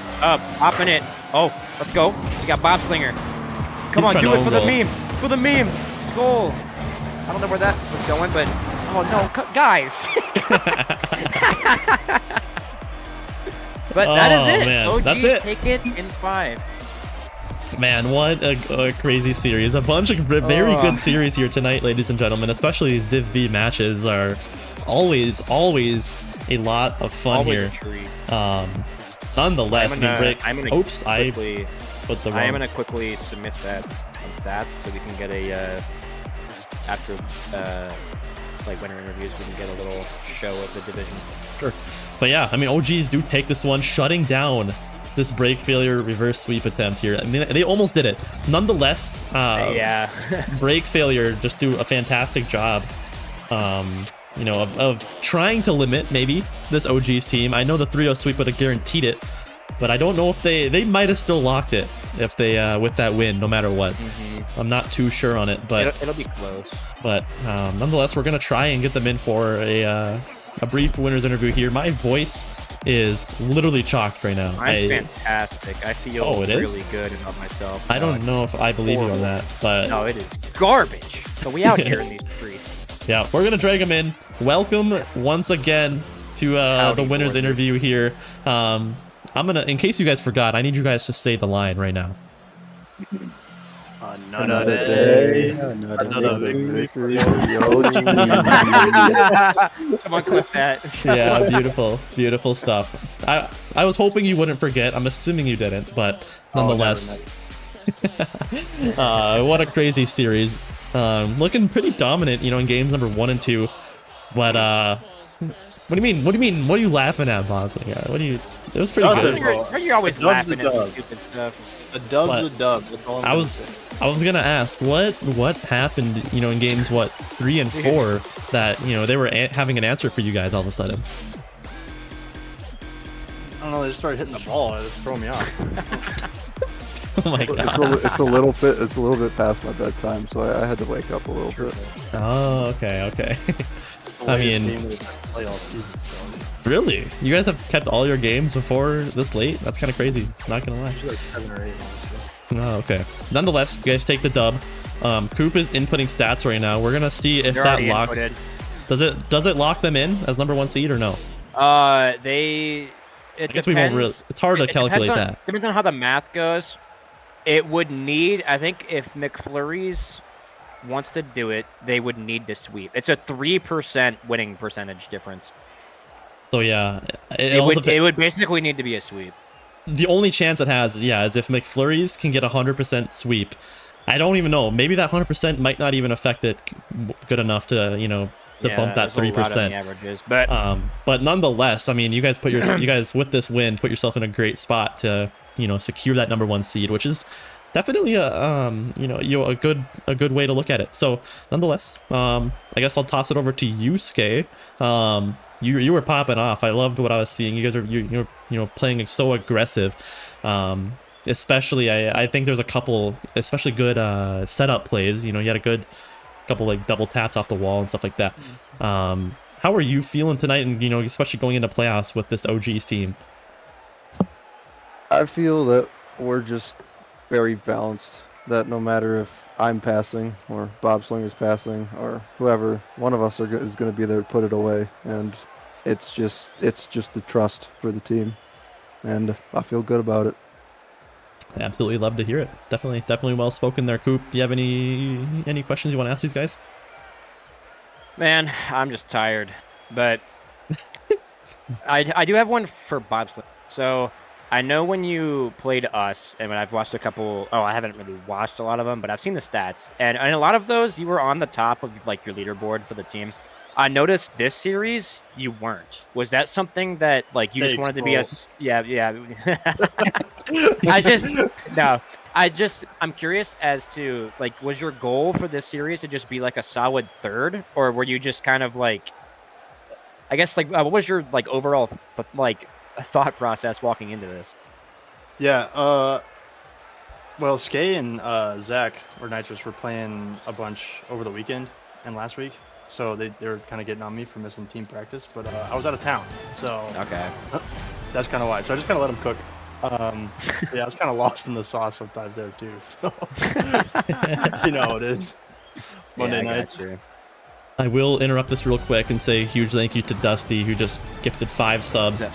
Popping it. Oh, let's go. We got Bob Slinger. Come on, do it for the meme. For the meme. Goal. I don't know where that was going, but oh no, guys. But that is it. Man. OGs That's it. take it in 5. Man, what a crazy series. A bunch of very good series here tonight, ladies and gentlemen. Especially these Div V matches are always a lot of fun Always here. Nonetheless, I am gonna quickly submit that on stats so we can get a after like winner interviews, we can get a little show of the division. Sure. But yeah, I mean, OGs do take this one, shutting down this break failure reverse sweep attempt here. I mean, they almost did it. Nonetheless, yeah, break failure just do a fantastic job, you know, of trying to limit maybe this OGs team. I know the 3-0 sweep would have guaranteed it, but I don't know if they might have still locked it if they with that win, no matter what. I'm not too sure on it, but it'll be close. But nonetheless, we're gonna try and get them in for a brief winners interview here. My voice is literally chalked right now. Mine's fantastic. I feel really good about myself. I don't know if I believe you on that, but no, it is garbage. So we out here in these streets. Yeah, we're gonna drag them in. Welcome once again to the winners interview here. I'm gonna, in case you guys forgot, I need you guys to say the line right now. Another day, another victory. Come on, clip that. Yeah, beautiful stuff. I was hoping you wouldn't forget. I'm assuming you didn't, but nonetheless, what a crazy series. Looking pretty dominant, you know, in games number 1 and 2. But what do you mean? What are you laughing at, Bosley? What do you? It was pretty good. You're always laughing at some stupid stuff. A dub's a dub. That's all I was gonna ask what happened, you know, in games 3 and 4 that, you know, they were having an answer for you guys all of a sudden. I don't know. They just started hitting the ball. It just threw me off. Oh my god! It's a little bit past my bedtime, so I had to wake up a little bit. Oh, okay. I mean, really? You guys have kept all your games before this late? That's kind of crazy. Not gonna lie. Like 7 or 8 Oh, okay. Nonetheless, you guys take the dub. Coop is inputting stats right now. We're gonna see if that locks. Inputted. Does it lock them in as #1 seed or no? I guess we won't really. It's hard to calculate that. Depends on how the math goes. It would need, I think, if McFlurry's wants to do it, they would need to sweep. It's a 3% winning percentage difference. So yeah, it would basically need to be a sweep. The only chance it has, is if McFlurry's can get 100% sweep. I don't even know. Maybe that 100% might not even affect it good enough to, you know, to bump that 3%. Averages, but nonetheless, I mean, you guys with this win put yourself in a great spot to, you know, secure that #1 seed, which is definitely a good way to look at it. So nonetheless, I guess I'll toss it over to you, Skay. You were popping off. I loved what I was seeing. You guys are you playing so aggressive. Especially I think there's a couple especially good setup plays. You know, you had a good couple like double taps off the wall and stuff like that. How how are you feeling tonight, and especially going into playoffs with this OGs team? I feel that we're just very balanced. That no matter if I'm passing or Bob Slinger's passing or whoever, one of us is going to be there to put it away, and it's just the trust for the team, and I feel good about it. Absolutely love to hear it. Definitely well spoken there, Coop. Do you have any questions you want to ask these guys? Man, I'm just tired, but I do have one for Bobsled. So I know when you played us, and when I've watched a couple. Oh, I haven't really watched a lot of them, but I've seen the stats, and a lot of those you were on the top of like your leaderboard for the team. I noticed this series you weren't. Was that something that like you just wanted to be a? Yeah. I'm curious as to like, was your goal for this series to just be like a solid third, or were you just kind of like, I guess like what was your like overall thought process walking into this? Yeah. Well, Skay and Zach or Nitrous were playing a bunch over the weekend and last week. So they were kind of getting on me for missing team practice, but I was out of town, so okay, that's kind of why. So I just kind of let them cook. Yeah, I was kind of lost in the sauce sometimes there too. So you know how it is. Monday nights. I will interrupt this real quick and say a huge thank you to Dusty, who just gifted 5 subs.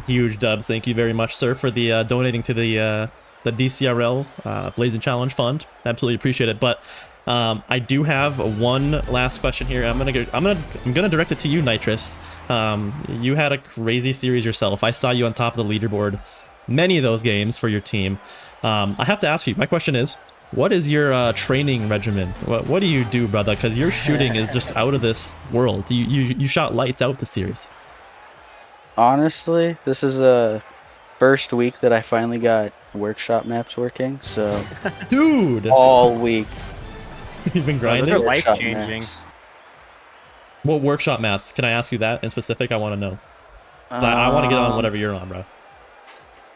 Huge dubs. Thank you very much, sir, for the donating to the DCRL Blazing Challenge Fund. Absolutely appreciate it. But I do have one last question here. I'm gonna direct it to you, Nitrous. You had a crazy series yourself. I saw you on top of the leaderboard many of those games for your team. I have to ask you. My question is, what is your training regimen? What do you do, brother? Because your shooting is just out of this world. You shot lights out the series. Honestly, this is a first week that I finally got workshop maps working. So, dude, all week. You've been grinding? Those are life-changing. What workshop maps? Can I ask you that in specific? I want to know. I want to get on whatever you're on, bro.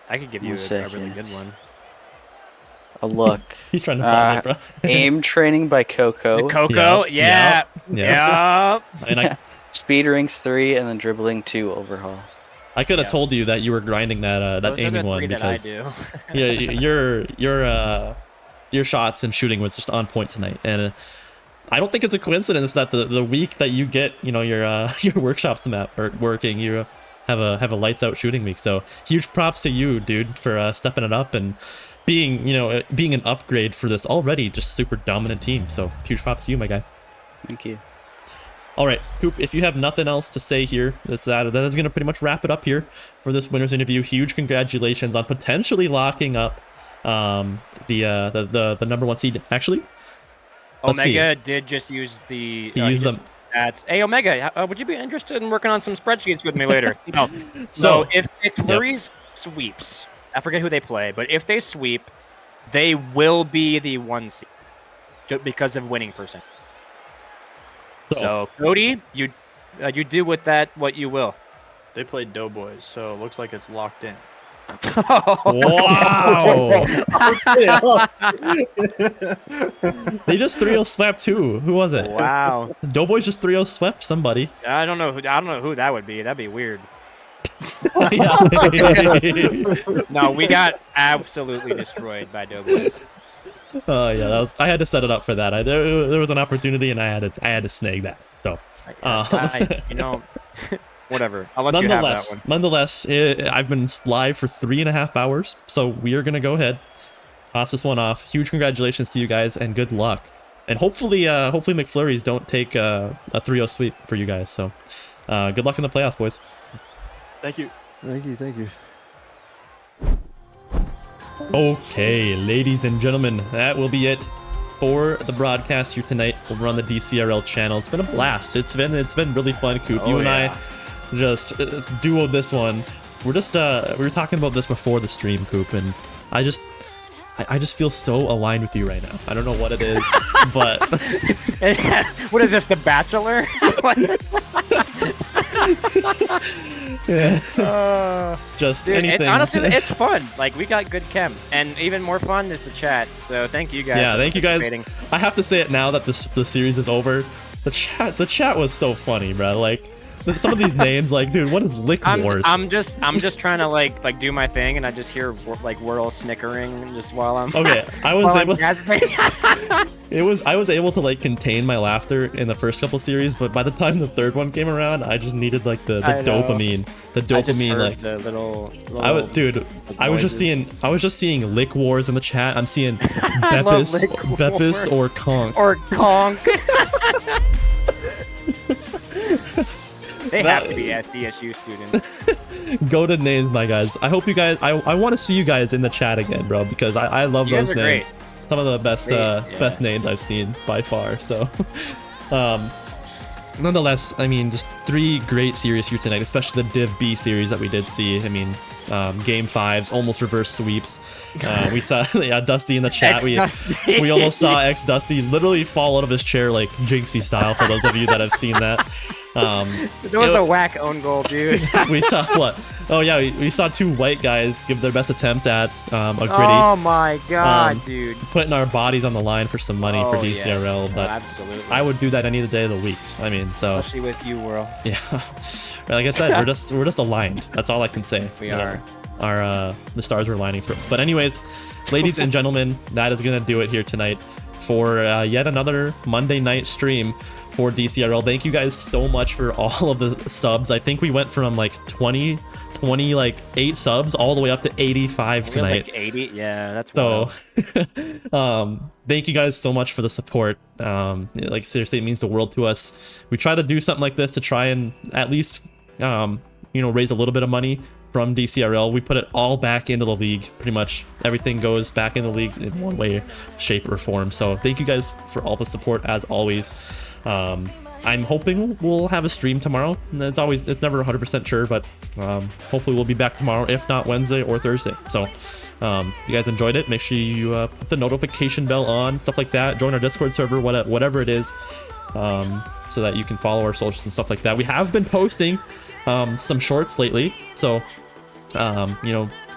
I could give you a really good one. A look. He's trying to find it, bro. Aim training by Coco. Coco, yep. And Speed rings 3 and then dribbling 2 overhaul. I could have told you that you were grinding that aiming one because your shots and shooting was just on point tonight, and I don't think it's a coincidence that the week that you get your workshops map or working, you have a lights out shooting week. So huge props to you, dude, for stepping it up and being an upgrade for this already just super dominant team. So huge props to you, my guy. Thank you. All right, Coop, if you have nothing else to say here, that is going to pretty much wrap it up here for this winner's interview. Huge congratulations on potentially locking up the number 1 seed. Actually, Omega did just use the used them. Hey Omega, would you be interested in working on some spreadsheets with me later? No. So if Flurries sweeps, I forget who they play, but if they sweep, they will be the 1 seed because of winning percent. So Cody, you do with that what you will. They played Doughboys, so it looks like it's locked in. Wow! They just 3-0 swept too. Who was it? Wow! Doughboys just 3-0 swept somebody. I don't know who that would be. That'd be weird. No, we got absolutely destroyed by Doughboys. Yeah, I had to set it up for that. There was an opportunity, and I had to snag that. So, whatever. I'll let you have that one. Nonetheless, I've been live for 3.5 hours, so we are gonna go ahead, toss this one off. Huge congratulations to you guys, and good luck. And hopefully McFlurries don't take a 3-0 sweep for you guys. So, good luck in the playoffs, boys. Thank you. Thank you. Okay, ladies and gentlemen, that will be it for the broadcast here tonight over on the DCRL channel. It's been a blast. It's been really fun, Coop. You and I just duoed this one. We were talking about this before the stream, Coop, and I just feel so aligned with you right now. I don't know what it is, but what is this, The Bachelor? Yeah. Just anything. Honestly, it's fun. Like, we got good chem, and even more fun is the chat. So thank you guys. Yeah, thank you guys. I have to say it now that the series is over. The chat was so funny, bro. Like some of these names, like, dude, what is Lick Wars? I'm just trying to like do my thing, and I just hear like Whirl snickering just while I'm. Okay, I was while I'm able. gasping. I was able to like contain my laughter in the first couple series, but by the time the third one came around, I just needed like the I know. dopamine, the I just dopamine, heard like. the little I was, dude. I was just seeing Lick Wars in the chat. I'm seeing Beppis, Lick Beppis or Conk. or conk. They have to be DSU students. Go to names, my guys. I hope you guys. I want to see you guys in the chat again, bro, because I love You guys those are names. great. Some of the best Yeah. best names I've seen by far. So, nonetheless, I mean, just 3 great series here tonight, especially the Div B series that we did see. I mean, game 5s, almost reverse sweeps. We saw Dusty in the chat. Ex-Dusty. We almost saw X Dusty literally fall out of his chair like Jinxie style. For those of you that have seen that. There was a whack own goal, dude. We saw what? Oh yeah, we saw 2 white guys give their best attempt at a gritty. Oh my god, dude. Putting our bodies on the line for some money for Oh, DCRL, yes. but Absolutely. I would do that any day of the week. I mean, so Especially with you, Whirl. yeah. Like I said, we're just aligned. That's all I can say. We You know, are. Our the stars were aligning for us. But anyways, ladies and gentlemen, that is gonna do it here tonight for yet another Monday night stream for DCRL. Thank you guys so much for all of the subs. I think we went from like 20 like 8 subs all the way up to 85 tonight. Like 80? Yeah, that's So, wild. thank you guys so much for the support. Like seriously, it means the world to us. We try to do something like this to try and at least, raise a little bit of money from DCRL. We put it all back into the league. Pretty much everything goes back in the leagues in one way, shape, or form. So thank you guys for all the support as always. I'm hoping we'll have a stream tomorrow. It's never 100% sure, but hopefully we'll be back tomorrow, if not Wednesday or Thursday. So if you guys enjoyed it, make sure you put the notification bell on, stuff like that. Join our Discord server, whatever it is, so that you can follow our socials and stuff like that. We have been posting some shorts lately, so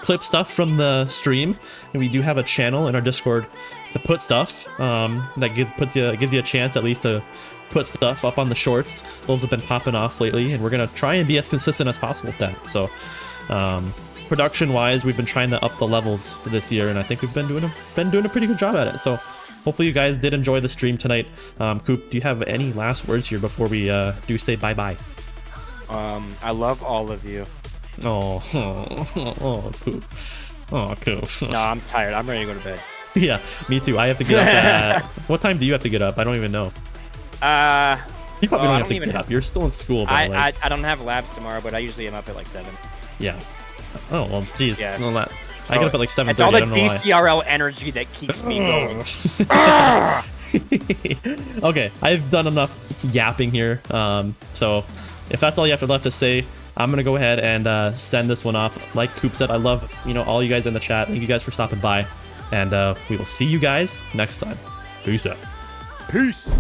clip stuff from the stream, and we do have a channel in our Discord to put stuff that gives you a chance at least to put stuff up on the shorts. Those have been popping off lately, and we're gonna try and be as consistent as possible with that. So production wise, we've been trying to up the levels this year, and I think we've been doing a pretty good job at it. So hopefully you guys did enjoy the stream tonight. Coop, do you have any last words here before we do say bye bye? I love all of you. Oh, Coop. Oh, Coop. No, I'm tired. I'm ready to go to bed. Yeah, me too. I have to get up at... What time do you have to get up? I don't even know. You probably don't have to get up. You're still in school, bro. I don't have labs tomorrow, but I usually am up at like 7. Yeah. Oh, well, geez. Yeah. No, I get up at like 7:30. It's all the I don't know why. DCRL energy that keeps me going. Okay, I've done enough yapping here. So if that's all you have left to say, I'm gonna go ahead and send this one off. Like Coop said, I love all you guys in the chat. Thank you guys for stopping by, and we will see you guys next time. Peace out. Peace.